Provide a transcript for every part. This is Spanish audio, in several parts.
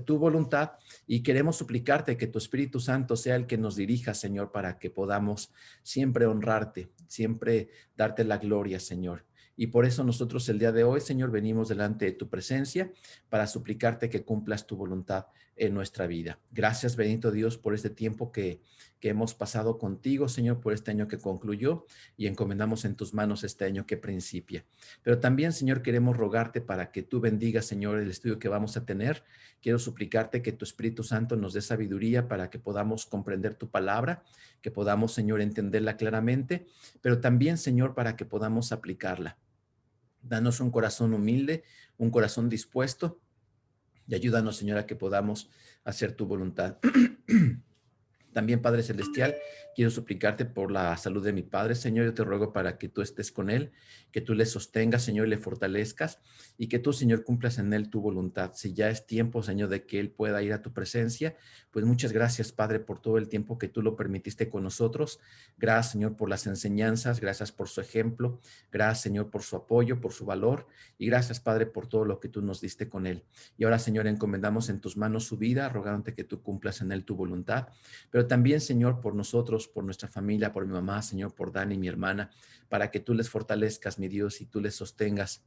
tu voluntad y queremos suplicarte que tu Espíritu Santo sea el que nos dirija, Señor, para que podamos siempre honrarte, siempre darte la gloria, Señor. Y por eso nosotros el día de hoy, Señor, venimos delante de tu presencia para suplicarte que cumplas tu voluntad en nuestra vida. Gracias, bendito Dios, por este tiempo que hemos pasado contigo, Señor, por este año que concluyó y encomendamos en tus manos este año que principia. Pero también, Señor, queremos rogarte para que tú bendigas, Señor, el estudio que vamos a tener. Quiero suplicarte que tu Espíritu Santo nos dé sabiduría para que podamos comprender tu palabra, que podamos, Señor, entenderla claramente, pero también, Señor, para que podamos aplicarla. Danos un corazón humilde, un corazón dispuesto y ayúdanos, Señor, a que podamos hacer tu voluntad. También, Padre Celestial, quiero suplicarte por la salud de mi padre, Señor. Yo te ruego para que tú estés con él, que tú le sostengas, Señor, y le fortalezcas, y que tú, Señor, cumplas en él tu voluntad. Si ya es tiempo, Señor, de que él pueda ir a tu presencia, pues muchas gracias, Padre, por todo el tiempo que tú lo permitiste con nosotros. Gracias, Señor, por las enseñanzas, gracias por su ejemplo, gracias, Señor, por su apoyo, por su valor, y gracias, Padre, por todo lo que tú nos diste con él. Y ahora, Señor, encomendamos en tus manos su vida, rogándote que tú cumplas en él tu voluntad. Pero también, Señor, por nosotros, por nuestra familia, por mi mamá, Señor, por Dani, mi hermana, para que tú les fortalezcas, mi Dios, y tú les sostengas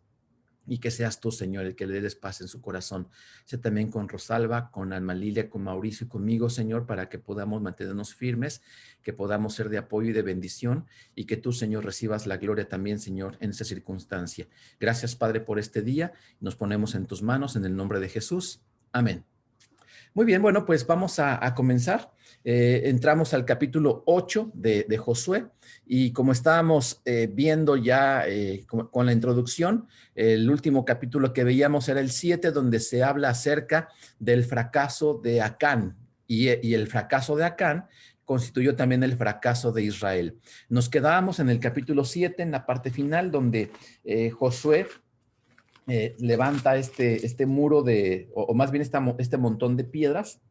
y que seas tú, Señor, el que le des paz en su corazón. Sé también con Rosalba, con Alma Lilia, con Mauricio y conmigo, Señor, para que podamos mantenernos firmes, que podamos ser de apoyo y de bendición y que tú, Señor, recibas la gloria también, Señor, en esa circunstancia. Gracias, Padre, por este día. Nos ponemos en tus manos en el nombre de Jesús. Amén. Muy bien, bueno, pues vamos a comenzar. Entramos al capítulo 8 de Josué y como estábamos viendo ya con la introducción, el último capítulo que veíamos era el 7, donde se habla acerca del fracaso de Acán y el fracaso de Acán constituyó también el fracaso de Israel. Nos quedábamos en el capítulo 7, en la parte final, donde Josué levanta este muro o más bien este montón de piedras.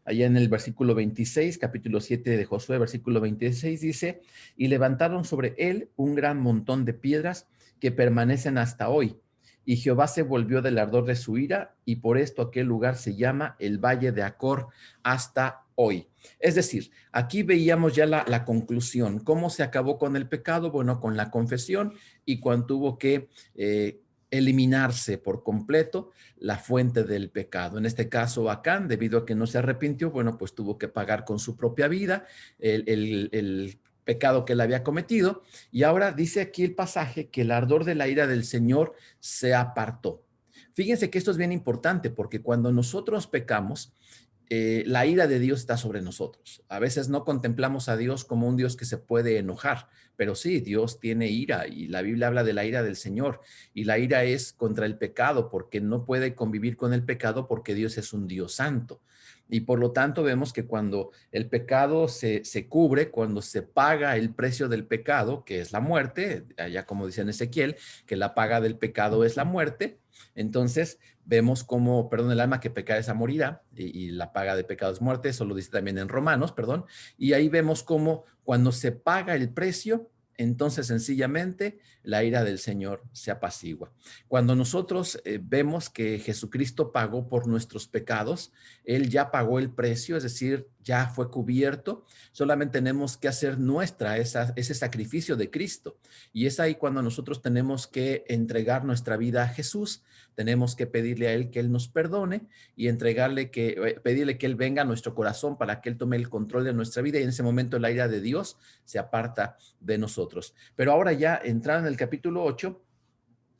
Allá en el versículo 26, capítulo 7 de Josué, versículo 26 dice, y levantaron sobre él un gran montón de piedras que permanecen hasta hoy. Y Jehová se volvió del ardor de su ira, y por esto aquel lugar se llama el Valle de Acor hasta hoy. Es decir, aquí veíamos ya la conclusión. ¿Cómo se acabó con el pecado? Bueno, con la confesión y cuando tuvo que eliminarse por completo la fuente del pecado. En este caso, Acán, debido a que no se arrepintió, bueno, pues tuvo que pagar con su propia vida el pecado que él había cometido. Y ahora dice aquí el pasaje que el ardor de la ira del Señor se apartó. Fíjense que esto es bien importante porque cuando nosotros pecamos, la ira de Dios está sobre nosotros. A veces no contemplamos a Dios como un Dios que se puede enojar, pero sí, Dios tiene ira y la Biblia habla de la ira del Señor y la ira es contra el pecado porque no puede convivir con el pecado porque Dios es un Dios santo. Y por lo tanto vemos que cuando el pecado se cubre, cuando se paga el precio del pecado, que es la muerte, allá como dice en Ezequiel, que la paga del pecado es la muerte, entonces vemos cómo, perdón, el alma que peca esa morirá y la paga de pecado es muerte, eso lo dice también en Romanos, perdón, y ahí vemos cómo cuando se paga el precio, entonces sencillamente la ira del Señor se apacigua. Cuando nosotros vemos que Jesucristo pagó por nuestros pecados, Él ya pagó el precio, es decir, ya fue cubierto, solamente tenemos que hacer nuestra ese sacrificio de Cristo. Y es ahí cuando nosotros tenemos que entregar nuestra vida a Jesús, tenemos que pedirle a Él que Él nos perdone y pedirle que Él venga a nuestro corazón para que Él tome el control de nuestra vida y en ese momento la ira de Dios se aparta de nosotros. Pero ahora ya entrando en el capítulo 8,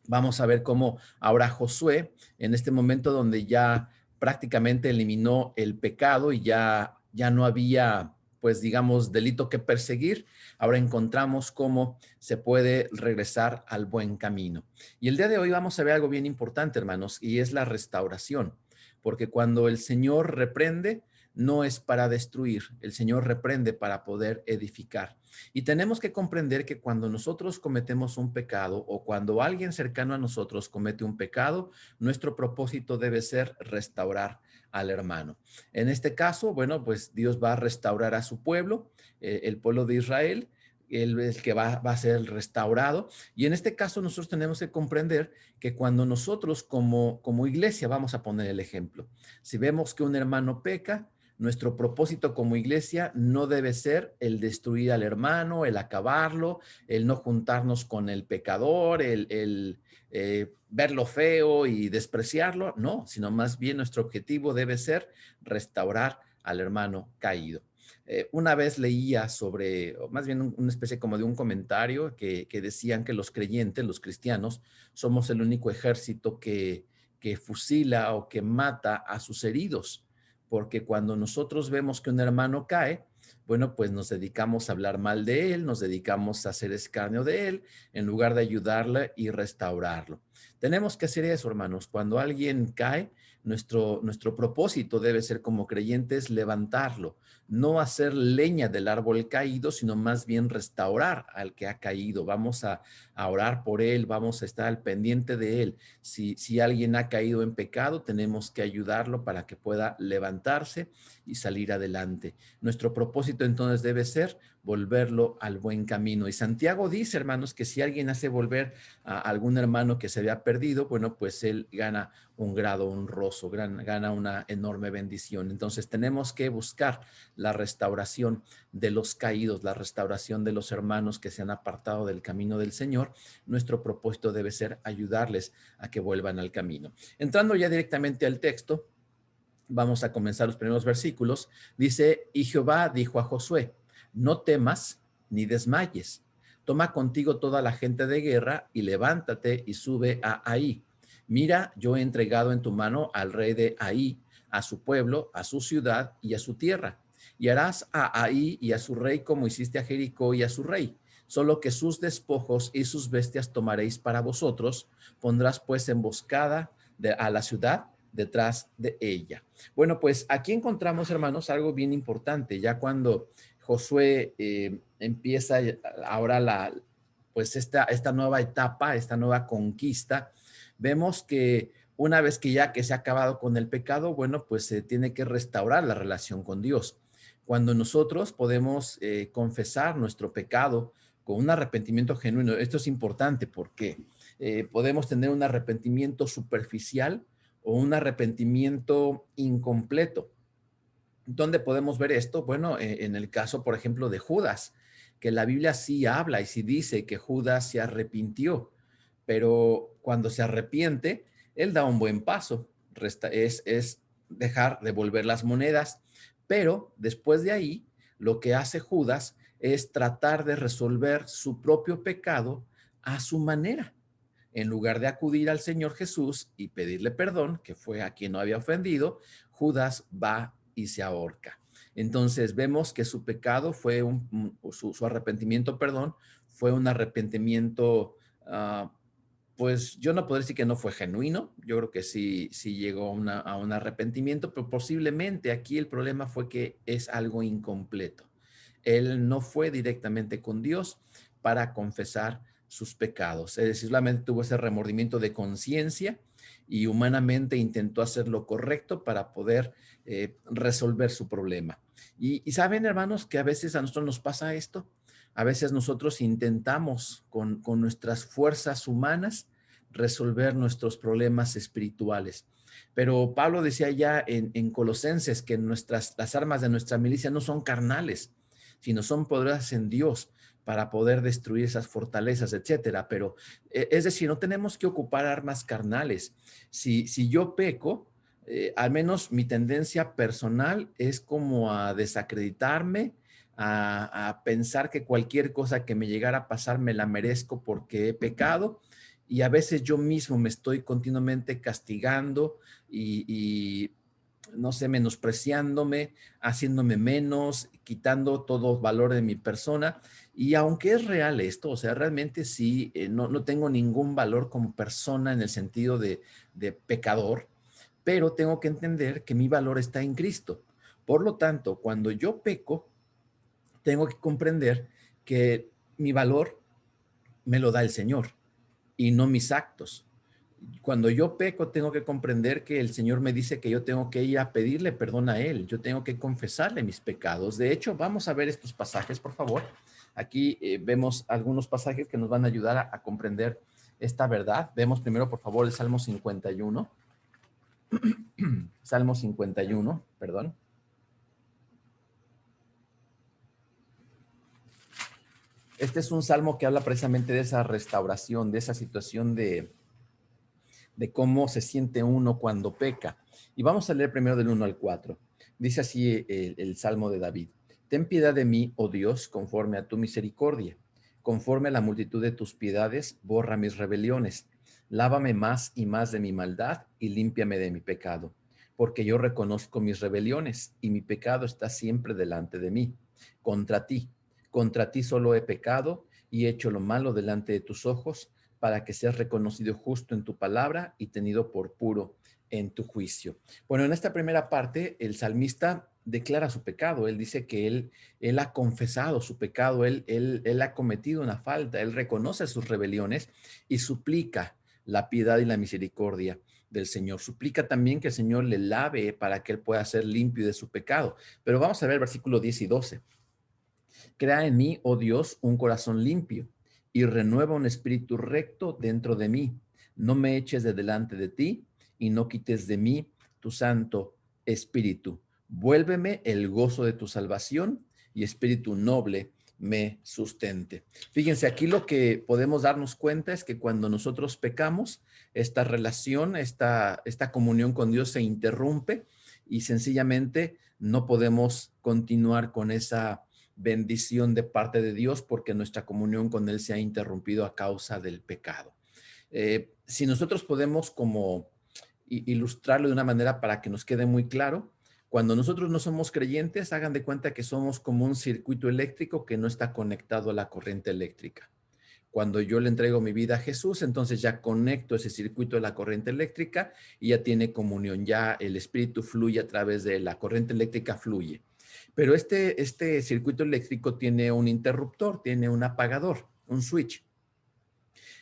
vamos a ver cómo ahora Josué, en este momento donde ya prácticamente eliminó el pecado y ya no había, pues digamos, delito que perseguir, ahora encontramos cómo se puede regresar al buen camino. Y el día de hoy vamos a ver algo bien importante, hermanos, y es la restauración, porque cuando el Señor reprende, no es para destruir, el Señor reprende para poder edificar. Y tenemos que comprender que cuando nosotros cometemos un pecado o cuando alguien cercano a nosotros comete un pecado, nuestro propósito debe ser restaurar al hermano. En este caso, bueno, pues Dios va a restaurar a su pueblo, el pueblo de Israel, Él es el que va a ser restaurado. Y en este caso nosotros tenemos que comprender que cuando nosotros como iglesia vamos a poner el ejemplo, si vemos que un hermano peca, nuestro propósito como iglesia no debe ser el destruir al hermano, el acabarlo, el no juntarnos con el pecador, el verlo feo y despreciarlo, no, sino más bien nuestro objetivo debe ser restaurar al hermano caído. Una vez leía sobre, o más bien una especie como de un comentario que decían que los creyentes, los cristianos, somos el único ejército que fusila o que mata a sus heridos, porque cuando nosotros vemos que un hermano cae, bueno, pues nos dedicamos a hablar mal de él, nos dedicamos a hacer escarnio de él, en lugar de ayudarle y restaurarlo. Tenemos que hacer eso, hermanos. Cuando alguien cae, nuestro propósito debe ser como creyentes levantarlo, no hacer leña del árbol caído, sino más bien restaurar al que ha caído. Vamos a orar por él, vamos a estar al pendiente de él. Si alguien ha caído en pecado, tenemos que ayudarlo para que pueda levantarse y salir adelante. Nuestro propósito entonces debe ser volverlo al buen camino. Y Santiago dice, hermanos, que si alguien hace volver a algún hermano que se había perdido, bueno, pues él gana un grado honroso, gana una enorme bendición. Entonces tenemos que buscar la restauración de los caídos, la restauración de los hermanos que se han apartado del camino del Señor. Nuestro propósito debe ser ayudarles a que vuelvan al camino. Entrando ya directamente al texto, vamos a comenzar los primeros versículos. Dice, y Jehová dijo a Josué, no temas ni desmayes. Toma contigo toda la gente de guerra y levántate y sube a Ahí. Mira, yo he entregado en tu mano al rey de Ahí, a su pueblo, a su ciudad y a su tierra. Y harás a Ahí y a su rey como hiciste a Jericó y a su rey. Solo que sus despojos y sus bestias tomaréis para vosotros. Pondrás pues emboscada a la ciudad detrás de ella. Bueno, pues aquí encontramos, hermanos, algo bien importante. Ya cuando Josué empieza ahora pues esta nueva etapa, esta nueva conquista, vemos que una vez que ya que se ha acabado con el pecado, bueno, pues se tiene que restaurar la relación con Dios. Cuando nosotros podemos confesar nuestro pecado con un arrepentimiento genuino, esto es importante porque podemos tener un arrepentimiento superficial o un arrepentimiento incompleto. ¿Dónde podemos ver esto? Bueno, en el caso, por ejemplo, de Judas, que la Biblia sí habla y sí dice que Judas se arrepintió, pero cuando se arrepiente, él da un buen paso, es dejar de devolver las monedas, pero después de ahí, lo que hace Judas es tratar de resolver su propio pecado a su manera. En lugar de acudir al Señor Jesús y pedirle perdón, que fue a quien no había ofendido, Judas va y se ahorca. Entonces vemos que su pecado fue su arrepentimiento, perdón, fue un arrepentimiento, pues yo no podría decir que no fue genuino, yo creo que sí llegó a un arrepentimiento, pero posiblemente aquí el problema fue que es algo incompleto. Él no fue directamente con Dios para confesar sus pecados. Es decir, solamente tuvo ese remordimiento de conciencia y humanamente intentó hacer lo correcto para poder resolver su problema. Y saben, hermanos, que a veces a nosotros nos pasa esto. A veces nosotros intentamos con nuestras fuerzas humanas resolver nuestros problemas espirituales. Pero Pablo decía ya en Colosenses que las armas de nuestra milicia no son carnales, sino son poderosas en Dios para poder destruir esas fortalezas, etcétera. Pero es decir, no tenemos que ocupar armas carnales. Si yo peco, al menos mi tendencia personal es como a desacreditarme, a pensar que cualquier cosa que me llegara a pasar me la merezco porque he pecado, y a veces yo mismo me estoy continuamente castigando y no sé, menospreciándome, haciéndome menos, quitando todo valor de mi persona. Y aunque es real esto, o sea, realmente sí, no tengo ningún valor como persona en el sentido de pecador, pero tengo que entender que mi valor está en Cristo. Por lo tanto, cuando yo peco, tengo que comprender que mi valor me lo da el Señor y no mis actos. Cuando yo peco, tengo que comprender que el Señor me dice que yo tengo que ir a pedirle perdón a Él. Yo tengo que confesarle mis pecados. De hecho, vamos a ver estos pasajes, por favor. Aquí vemos algunos pasajes que nos van a ayudar a comprender esta verdad. Vemos primero, por favor, el Salmo 51. Salmo 51, perdón. Este es un salmo que habla precisamente de esa restauración, de esa situación de cómo se siente uno cuando peca. Y vamos a leer primero del 1 al 4. Dice así el Salmo de David. Ten piedad de mí, oh Dios, conforme a tu misericordia. Conforme a la multitud de tus piedades, borra mis rebeliones. Lávame más y más de mi maldad y límpiame de mi pecado. Porque yo reconozco mis rebeliones y mi pecado está siempre delante de mí. Contra ti solo he pecado y he hecho lo malo delante de tus ojos, para que seas reconocido justo en tu palabra y tenido por puro en tu juicio. Bueno, en esta primera parte, el salmista declara su pecado. Él dice que él ha confesado su pecado, él ha cometido una falta, él reconoce sus rebeliones y suplica la piedad y la misericordia del Señor. Suplica también que el Señor le lave para que él pueda ser limpio de su pecado. Pero vamos a ver versículos 10 y 12. Crea en mí, oh Dios, un corazón limpio y renueva un espíritu recto dentro de mí. No me eches de delante de ti y no quites de mí tu santo espíritu. Vuélveme el gozo de tu salvación y espíritu noble me sustente. Fíjense, aquí lo que podemos darnos cuenta es que cuando nosotros pecamos, esta relación, esta comunión con Dios se interrumpe y sencillamente no podemos continuar con esa bendición de parte de Dios porque nuestra comunión con Él se ha interrumpido a causa del pecado. Si nosotros podemos como ilustrarlo de una manera para que nos quede muy claro, cuando nosotros no somos creyentes, hagan de cuenta que somos como un circuito eléctrico que no está conectado a la corriente eléctrica. Cuando yo le entrego mi vida a Jesús, entonces ya conecto ese circuito de la corriente eléctrica y ya tiene comunión, ya el espíritu fluye a través de la corriente eléctrica, fluye. Pero este circuito eléctrico tiene un interruptor, tiene un apagador, un switch.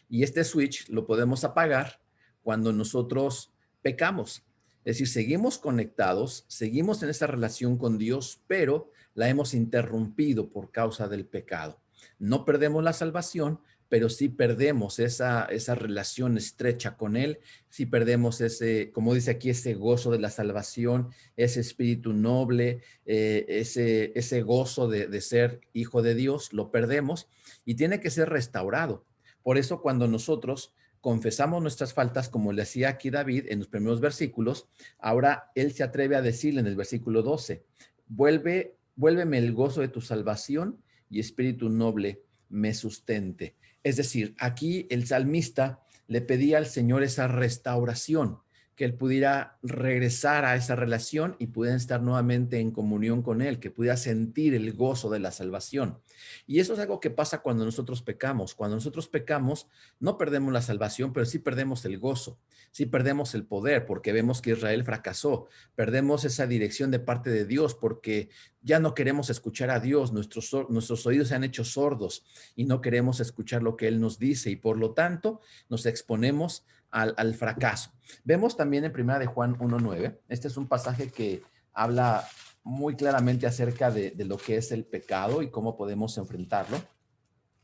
Y este switch lo podemos apagar cuando nosotros pecamos. Es decir, seguimos conectados, seguimos en esa relación con Dios, pero la hemos interrumpido por causa del pecado. No perdemos la salvación, pero sí perdemos esa relación estrecha con Él, sí perdemos ese, como dice aquí, ese gozo de la salvación, ese espíritu noble, ese gozo de ser hijo de Dios, lo perdemos y tiene que ser restaurado. Por eso cuando nosotros confesamos nuestras faltas, como le hacía aquí David en los primeros versículos, ahora él se atreve a decirle en el versículo 12, vuélveme el gozo de tu salvación y espíritu noble me sustente. Es decir, aquí el salmista le pedía al Señor esa restauración, que él pudiera regresar a esa relación y pudiera estar nuevamente en comunión con él, que pudiera sentir el gozo de la salvación. Y eso es algo que pasa cuando nosotros pecamos. Cuando nosotros pecamos, no perdemos la salvación, pero sí perdemos el gozo, sí perdemos el poder, porque vemos que Israel fracasó, perdemos esa dirección de parte de Dios, porque ya no queremos escuchar a Dios, nuestros oídos se han hecho sordos y no queremos escuchar lo que Él nos dice y por lo tanto nos exponemos al fracaso. Vemos también en Primera de Juan 1:9, este es un pasaje que habla muy claramente acerca de lo que es el pecado y cómo podemos enfrentarlo.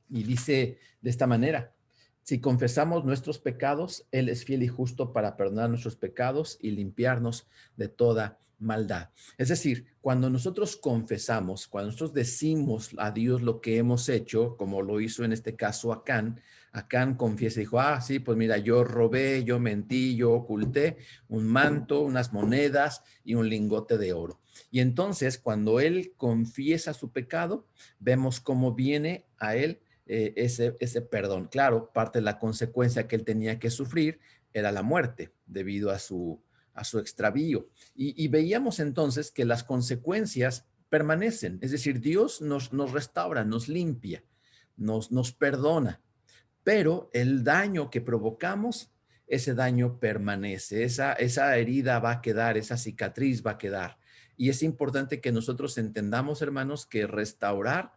Y dice de esta manera, si confesamos nuestros pecados, Él es fiel y justo para perdonar nuestros pecados y limpiarnos de toda maldad. Es decir, cuando nosotros confesamos, cuando nosotros decimos a Dios lo que hemos hecho, como lo hizo en este caso Acán confiesa y dijo, sí, pues mira, yo robé, yo mentí, yo oculté un manto, unas monedas y un lingote de oro. Y entonces, cuando él confiesa su pecado, vemos cómo viene a él ese perdón. Claro, parte de la consecuencia que él tenía que sufrir era la muerte debido a su extravío. Y veíamos entonces que las consecuencias permanecen, es decir, Dios nos restaura, nos limpia, nos perdona, pero el daño que provocamos, ese daño permanece, esa herida va a quedar, esa cicatriz va a quedar. Y es importante que nosotros entendamos, hermanos, que restaurar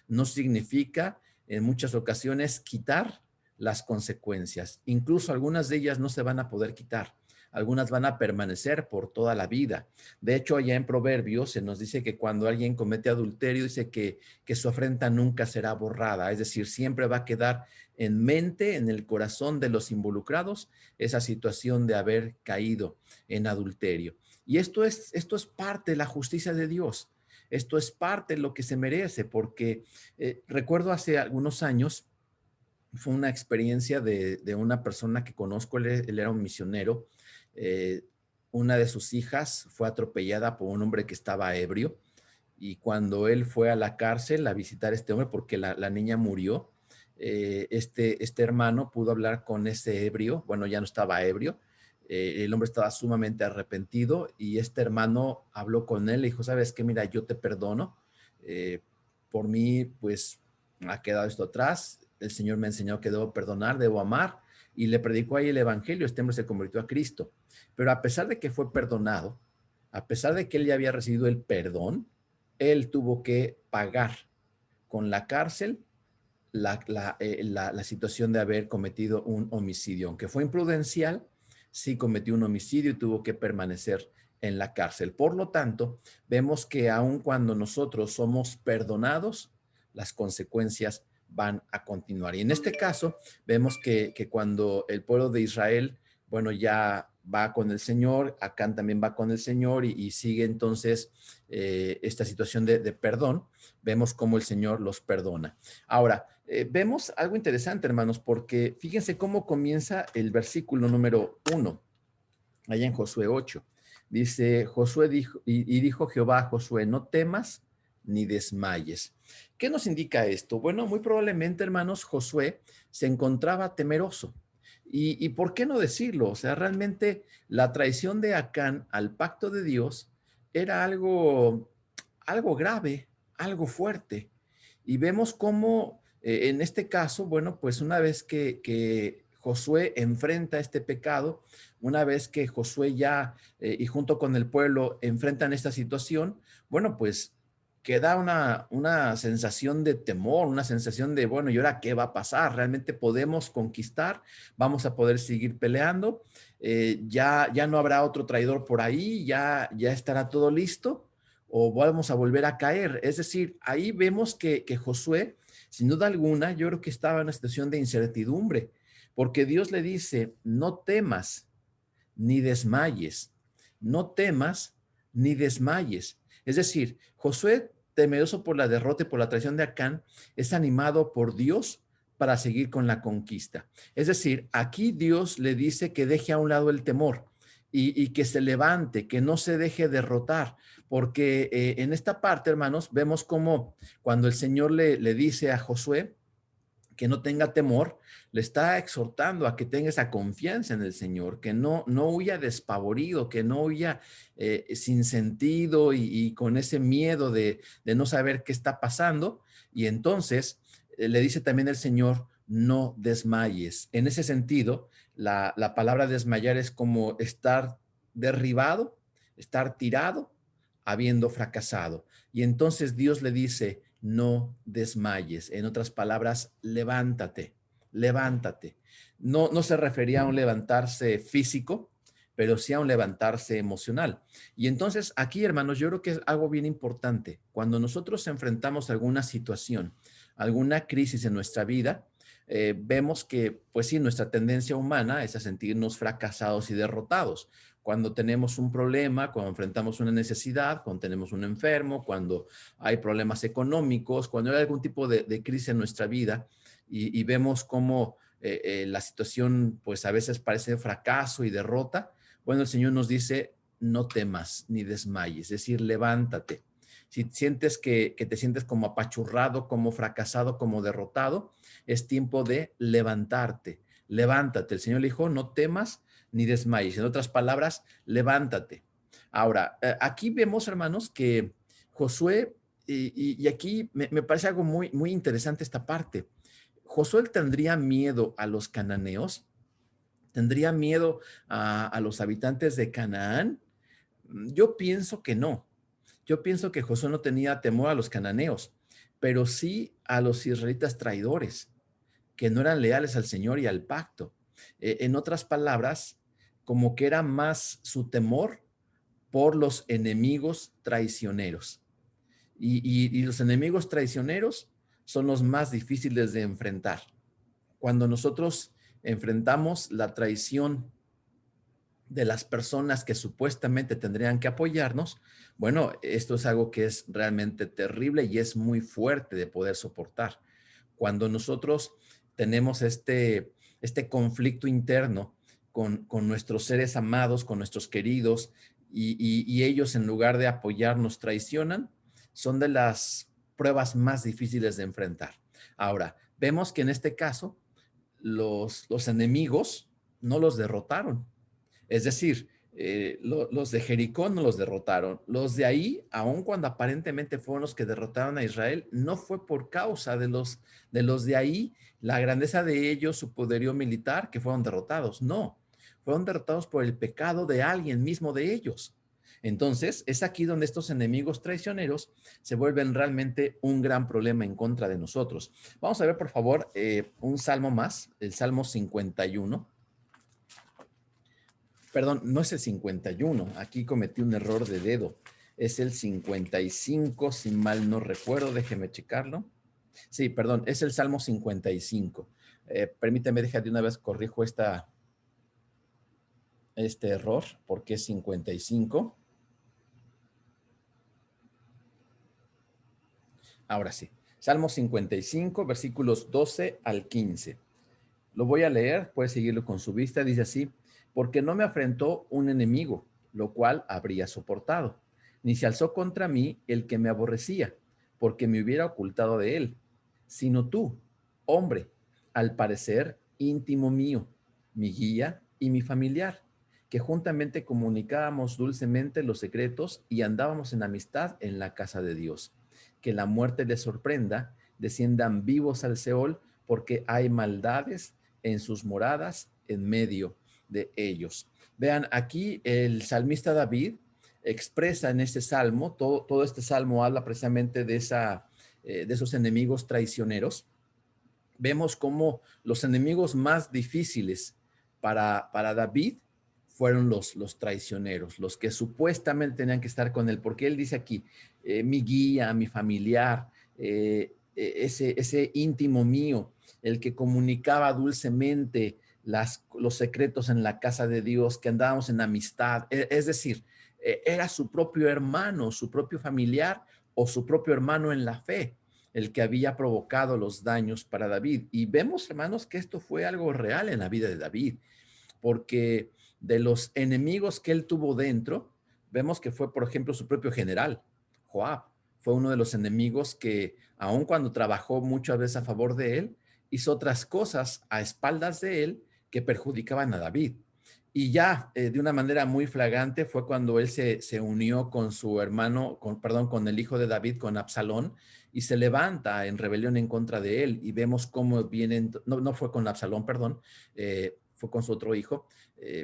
no significa en muchas ocasiones quitar las consecuencias. Incluso algunas de ellas no se van a poder quitar. algunas van a permanecer por toda la vida. De hecho, allá en Proverbios se nos dice que cuando alguien comete adulterio, dice que su afrenta nunca será borrada, es decir, siempre va a quedar en mente, en el corazón de los involucrados, esa situación de haber caído en adulterio. Y esto es parte de la justicia de Dios. Esto es parte de lo que se merece, porque recuerdo hace algunos años, fue una experiencia de una persona que conozco, él era un misionero. eh, una de sus hijas fue atropellada por un hombre que estaba ebrio, y cuando él fue a la cárcel a visitar a este hombre, porque la niña murió, este hermano pudo hablar con ese ebrio, bueno, ya no estaba ebrio, el hombre estaba sumamente arrepentido, y este hermano habló con él, le dijo, ¿sabes qué? Mira, yo te perdono, eh, por mí, pues, ha quedado esto atrás, el Señor me enseñó que debo perdonar, debo amar, y le predicó ahí el evangelio, este hombre se convirtió a Cristo. Pero a pesar de que fue perdonado, a pesar de que él ya había recibido el perdón, él tuvo que pagar con la cárcel la situación de haber cometido un homicidio. Aunque fue imprudencial, sí cometió un homicidio y tuvo que permanecer en la cárcel. Por lo tanto, vemos que aun cuando nosotros somos perdonados, las consecuencias van a continuar. Y en este caso, vemos que cuando el pueblo de Israel, bueno, ya va con el Señor, Acán también va con el Señor, y sigue entonces esta situación de perdón, vemos cómo el Señor los perdona. Ahora, vemos algo interesante, hermanos, porque fíjense cómo comienza el versículo número 1, allá en Josué 8. Dice, Josué dijo, y dijo Jehová a Josué, no temas ni desmayes. ¿Qué nos indica esto? Bueno, muy probablemente, hermanos, Josué se encontraba temeroso. ¿Y por qué no decirlo? O sea, realmente la traición de Acán al pacto de Dios era algo grave, algo fuerte. Y vemos cómo en este caso, bueno, pues una vez que Josué enfrenta este pecado, una vez que Josué ya y junto con el pueblo enfrentan esta situación, bueno, pues queda una sensación de temor, una sensación de, bueno, ¿y ahora qué va a pasar? ¿Realmente podemos conquistar? ¿Vamos a poder seguir peleando? Ya no habrá otro traidor por ahí, ya estará todo listo, o vamos a volver a caer. Es decir, ahí vemos que Josué, sin duda alguna, yo creo que estaba en una situación de incertidumbre, porque Dios le dice, no temas ni desmayes, no temas ni desmayes. Es decir, Josué, temeroso por la derrota y por la traición de Acán, es animado por Dios para seguir con la conquista. Es decir, aquí Dios le dice que deje a un lado el temor y que se levante, que no se deje derrotar, porque en esta parte, hermanos, vemos como cuando el Señor le dice a Josué que no tenga temor, le está exhortando a que tenga esa confianza en el Señor, que no huya despavorido, que no huya sin sentido y con ese miedo de no saber qué está pasando. Y entonces le dice también el Señor, no desmayes. En ese sentido, la palabra desmayar es como estar derribado, estar tirado, habiendo fracasado. Y entonces Dios le dice, no desmayes. En otras palabras, levántate, levántate. No se refería a un levantarse físico, pero sí a un levantarse emocional. Y entonces aquí, hermanos, yo creo que es algo bien importante. Cuando nosotros enfrentamos alguna situación, alguna crisis en nuestra vida, vemos que, pues sí, nuestra tendencia humana es a sentirnos fracasados y derrotados. Cuando tenemos un problema, cuando enfrentamos una necesidad, cuando tenemos un enfermo, cuando hay problemas económicos, cuando hay algún tipo de crisis en nuestra vida y vemos cómo la situación pues a veces parece fracaso y derrota, bueno, el Señor nos dice, no temas ni desmayes, es decir, levántate. Si sientes que te sientes como apachurrado, como fracasado, como derrotado, es tiempo de levantarte. Levántate. El Señor le dijo, no temas ni desmayes. En otras palabras, levántate. Ahora, aquí vemos, hermanos, que Josué, y aquí me parece algo muy interesante esta parte. Josué tendría miedo a los cananeos, tendría miedo a los habitantes de Canaán. Yo pienso que no. Yo pienso que Josué no tenía temor a los cananeos, pero sí a los israelitas traidores, que no eran leales al Señor y al pacto. En otras palabras, como que era más su temor por los enemigos traicioneros. Y los enemigos traicioneros son los más difíciles de enfrentar. Cuando nosotros enfrentamos la traición de las personas que supuestamente tendrían que apoyarnos, bueno, esto es algo que es realmente terrible y es muy fuerte de poder soportar. Cuando nosotros tenemos este conflicto interno con nuestros seres amados, con nuestros queridos, y ellos en lugar de apoyarnos traicionan, son de las pruebas más difíciles de enfrentar. Ahora, vemos que en este caso, los enemigos no los derrotaron. Es decir, los de Jericó no los derrotaron. Los de ahí, aun cuando aparentemente fueron los que derrotaron a Israel, no fue por causa de los de ahí, la grandeza de ellos, su poderío militar, que fueron derrotados. No, fueron derrotados por el pecado de alguien mismo de ellos. Entonces, es aquí donde estos enemigos traicioneros se vuelven realmente un gran problema en contra de nosotros. Vamos a ver, por favor, un salmo más, el Salmo 51. Perdón, no es el 51, aquí cometí un error de dedo. Es el 55, si mal no recuerdo, déjeme checarlo. Sí, perdón, es el Salmo 55. Permítame, deja de una vez corrijo este error, porque es 55. Ahora sí, Salmo 55, versículos 12 al 15. Lo voy a leer, puede seguirlo con su vista, dice así: porque no me afrentó un enemigo, lo cual habría soportado, ni se alzó contra mí el que me aborrecía, porque me hubiera ocultado de él, sino tú, hombre, al parecer íntimo mío, mi guía y mi familiar, que juntamente comunicábamos dulcemente los secretos y andábamos en amistad en la casa de Dios. Que la muerte les sorprenda, desciendan vivos al Seol, porque hay maldades en sus moradas en medio de ellos. Vean, aquí el salmista David expresa en este salmo, todo este salmo habla precisamente de esos enemigos traicioneros. Vemos cómo los enemigos más difíciles para David fueron los traicioneros, los que supuestamente tenían que estar con él, porque él dice aquí, mi guía, mi familiar, ese íntimo mío, el que comunicaba dulcemente los secretos en la casa de Dios, que andábamos en amistad, es decir, era su propio hermano, su propio familiar o su propio hermano en la fe el que había provocado los daños para David. Y vemos, hermanos, que esto fue algo real en la vida de David, porque de los enemigos que él tuvo dentro, vemos que fue, por ejemplo, su propio general, Joab. Fue uno de los enemigos que, aun cuando trabajó muchas veces a favor de él, hizo otras cosas a espaldas de él que perjudicaban a David. Y ya de una manera muy flagrante fue cuando él se unió con su hermano, con el hijo de David, con Absalón, y se levanta en rebelión en contra de él. Y vemos cómo vienen, no fue con Absalón, perdón, fue con su otro hijo,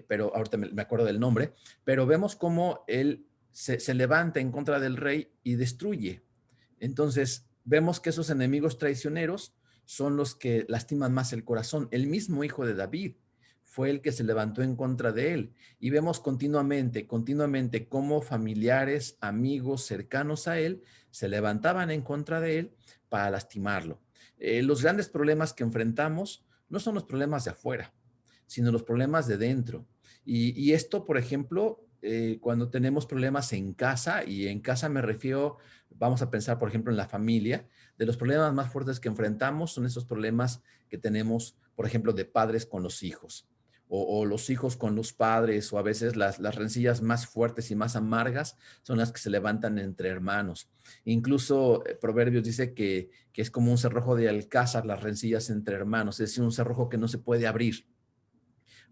pero ahorita me acuerdo del nombre, pero vemos cómo él se levanta en contra del rey y destruye. Entonces, vemos que esos enemigos traicioneros son los que lastiman más el corazón. El mismo hijo de David fue el que se levantó en contra de él. Y vemos continuamente cómo familiares, amigos cercanos a él se levantaban en contra de él para lastimarlo. Los grandes problemas que enfrentamos no son los problemas de afuera, sino los problemas de dentro. Y esto, por ejemplo, cuando tenemos problemas en casa, y en casa me refiero, vamos a pensar, por ejemplo, en la familia, de los problemas más fuertes que enfrentamos son esos problemas que tenemos, por ejemplo, de padres con los hijos, o los hijos con los padres, o a veces las rencillas más fuertes y más amargas son las que se levantan entre hermanos. Incluso Proverbios dice que es como un cerrojo de alcázar las rencillas entre hermanos, es decir, un cerrojo que no se puede abrir.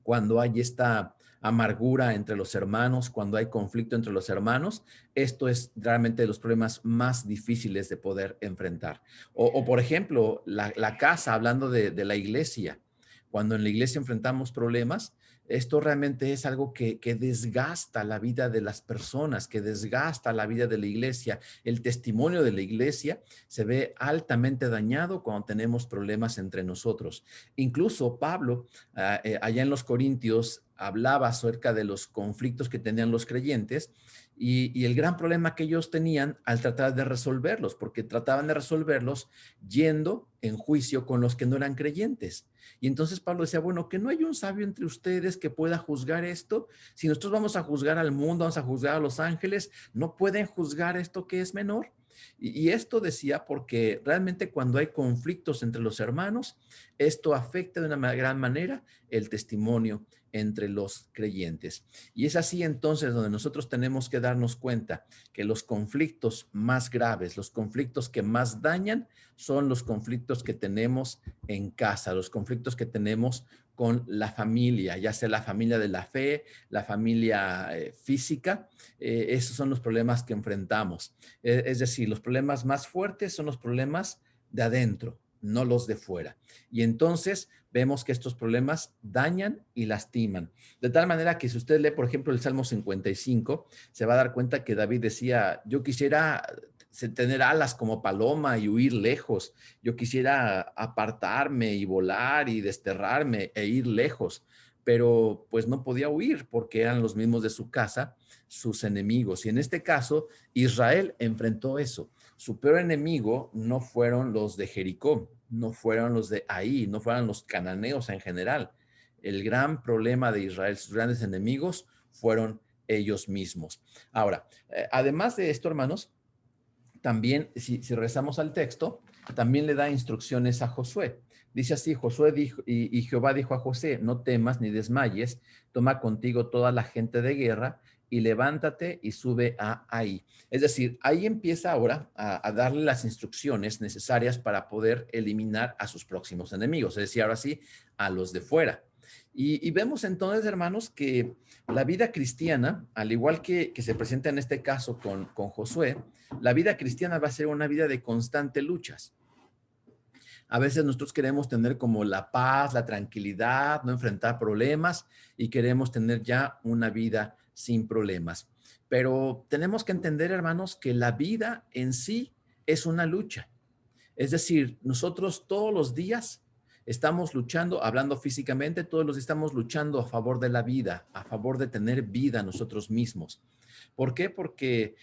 Cuando hay esta amargura entre los hermanos, cuando hay conflicto entre los hermanos, esto es realmente de los problemas más difíciles de poder enfrentar. O por ejemplo, la casa, hablando de la iglesia, cuando en la iglesia enfrentamos problemas, esto realmente es algo que desgasta la vida de las personas, que desgasta la vida de la iglesia. El testimonio de la iglesia se ve altamente dañado cuando tenemos problemas entre nosotros. Incluso Pablo, allá en los Corintios, hablaba acerca de los conflictos que tenían los creyentes y el gran problema que ellos tenían al tratar de resolverlos, porque trataban de resolverlos yendo en juicio con los que no eran creyentes. Y entonces Pablo decía, bueno, que no hay un sabio entre ustedes que pueda juzgar esto. Si nosotros vamos a juzgar al mundo, vamos a juzgar a los ángeles, ¿no pueden juzgar esto que es menor? Y esto decía porque realmente cuando hay conflictos entre los hermanos, esto afecta de una gran manera el testimonio entre los creyentes. Y es así entonces donde nosotros tenemos que darnos cuenta que los conflictos más graves, los conflictos que más dañan, son los conflictos que tenemos en casa, los conflictos que tenemos con la familia, ya sea la familia de la fe, la familia física, esos son los problemas que enfrentamos. Es decir, los problemas más fuertes son los problemas de adentro, no los de fuera. Y entonces vemos que estos problemas dañan y lastiman. De tal manera que si usted lee, por ejemplo, el Salmo 55, se va a dar cuenta que David decía, yo quisiera tener alas como paloma y huir lejos. Yo quisiera apartarme y volar y desterrarme e ir lejos, pero pues no podía huir porque eran los mismos de su casa, sus enemigos. Y en este caso, Israel enfrentó eso. Su peor enemigo no fueron los de Jericó, no fueron los de Ahí, no fueron los cananeos en general. El gran problema de Israel, sus grandes enemigos, fueron ellos mismos. Ahora, además de esto, hermanos, también, si rezamos al texto, también le da instrucciones a Josué. Dice así, Josué dijo, y Jehová dijo a José, no temas ni desmayes, toma contigo toda la gente de guerra y levántate y sube a Ahí. Es decir, ahí empieza ahora a darle las instrucciones necesarias para poder eliminar a sus próximos enemigos, es decir, ahora sí, a los de fuera. Y vemos entonces, hermanos, que la vida cristiana, al igual que se presenta en este caso con Josué, la vida cristiana va a ser una vida de constante luchas. A veces nosotros queremos tener como la paz, la tranquilidad, no enfrentar problemas y queremos tener ya una vida sin problemas. Pero tenemos que entender, hermanos, que la vida en sí es una lucha. Es decir, nosotros todos los días estamos luchando, hablando físicamente, todos los días estamos luchando a favor de la vida, a favor de tener vida nosotros mismos. ¿Por qué? Porque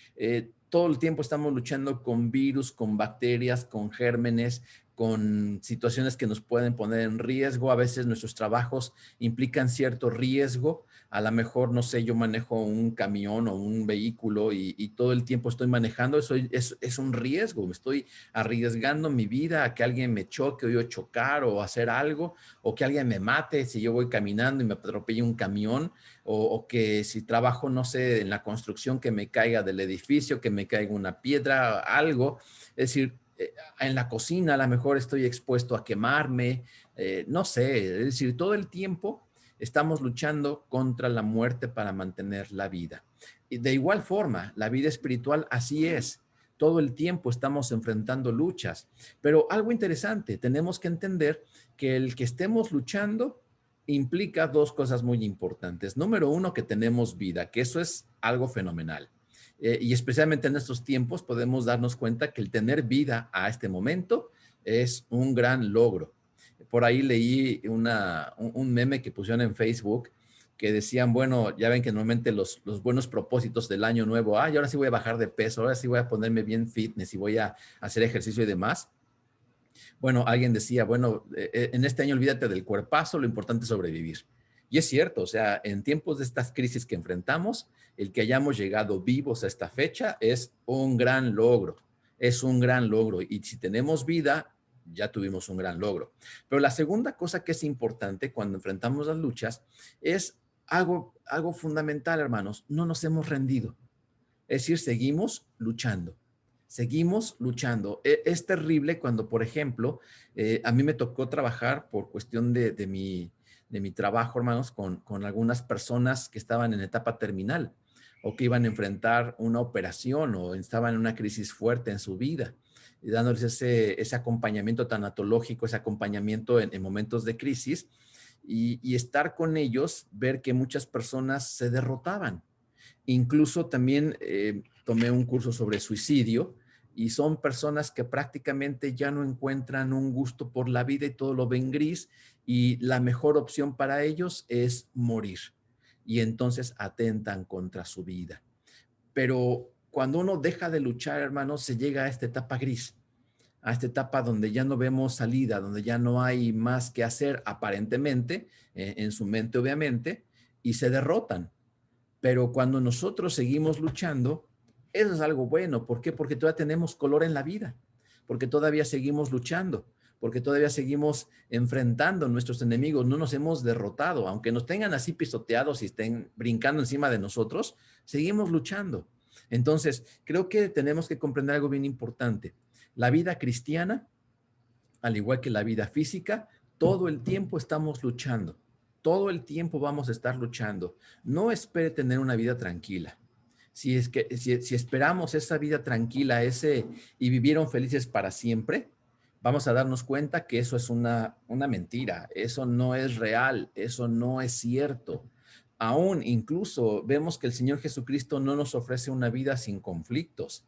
todo el tiempo estamos luchando con virus, con bacterias, con gérmenes, con situaciones que nos pueden poner en riesgo. A veces nuestros trabajos implican cierto riesgo. A lo mejor, no sé, yo manejo un camión o un vehículo y todo el tiempo estoy manejando. Eso es un riesgo. Me estoy arriesgando mi vida a que alguien me choque o yo chocar o hacer algo, o que alguien me mate si yo voy caminando y me atropelle un camión, o que si trabajo, no sé, en la construcción, que me caiga del edificio, que me caiga una piedra, algo. Es decir, en la cocina a lo mejor estoy expuesto a quemarme, no sé, es decir, todo el tiempo estamos luchando contra la muerte para mantener la vida. Y de igual forma, la vida espiritual así es. Todo el tiempo estamos enfrentando luchas, pero algo interesante, tenemos que entender que el que estemos luchando implica dos cosas muy importantes. Número uno, que tenemos vida, que eso es algo fenomenal. Y especialmente en estos tiempos podemos darnos cuenta que el tener vida a este momento es un gran logro. Por ahí leí un meme que pusieron en Facebook que decían, bueno, ya ven que normalmente los buenos propósitos del año nuevo, y ahora sí voy a bajar de peso, ahora sí voy a ponerme bien fitness y voy a hacer ejercicio y demás. Bueno, alguien decía, bueno, en este año olvídate del cuerpazo, lo importante es sobrevivir. Y es cierto, o sea, en tiempos de estas crisis que enfrentamos, el que hayamos llegado vivos a esta fecha es un gran logro, es un gran logro. Y si tenemos vida, ya tuvimos un gran logro. Pero la segunda cosa que es importante cuando enfrentamos las luchas es algo fundamental, hermanos, no nos hemos rendido. Es decir, seguimos luchando. Seguimos luchando. Es terrible cuando, por ejemplo, a mí me tocó trabajar por cuestión de mi trabajo, hermanos, con algunas personas que estaban en etapa terminal o que iban a enfrentar una operación o estaban en una crisis fuerte en su vida, y dándoles ese acompañamiento tanatológico, ese acompañamiento en momentos de crisis y estar con ellos, ver que muchas personas se derrotaban. Incluso también tomé un curso sobre suicidio y son personas que prácticamente ya no encuentran un gusto por la vida y todo lo ven gris y la mejor opción para ellos es morir. y entonces atentan contra su vida. Pero cuando uno deja de luchar, hermanos, se llega a esta etapa gris, a esta etapa donde ya no vemos salida, donde ya no hay más que hacer aparentemente, en su mente obviamente, y se derrotan. Pero cuando nosotros seguimos luchando, eso es algo bueno. ¿Por qué? Porque todavía tenemos color en la vida, porque todavía seguimos luchando, porque todavía seguimos enfrentando a nuestros enemigos, no nos hemos derrotado, aunque nos tengan así pisoteados y estén brincando encima de nosotros, seguimos luchando. Entonces, creo que tenemos que comprender algo bien importante. La vida cristiana, al igual que la vida física, todo el tiempo estamos luchando. Todo el tiempo vamos a estar luchando. No espere tener una vida tranquila. Si esperamos esa vida tranquila, y vivieron felices para siempre, vamos a darnos cuenta que eso es una mentira. Eso no es real. Eso no es cierto. Aún incluso vemos que el Señor Jesucristo no nos ofrece una vida sin conflictos.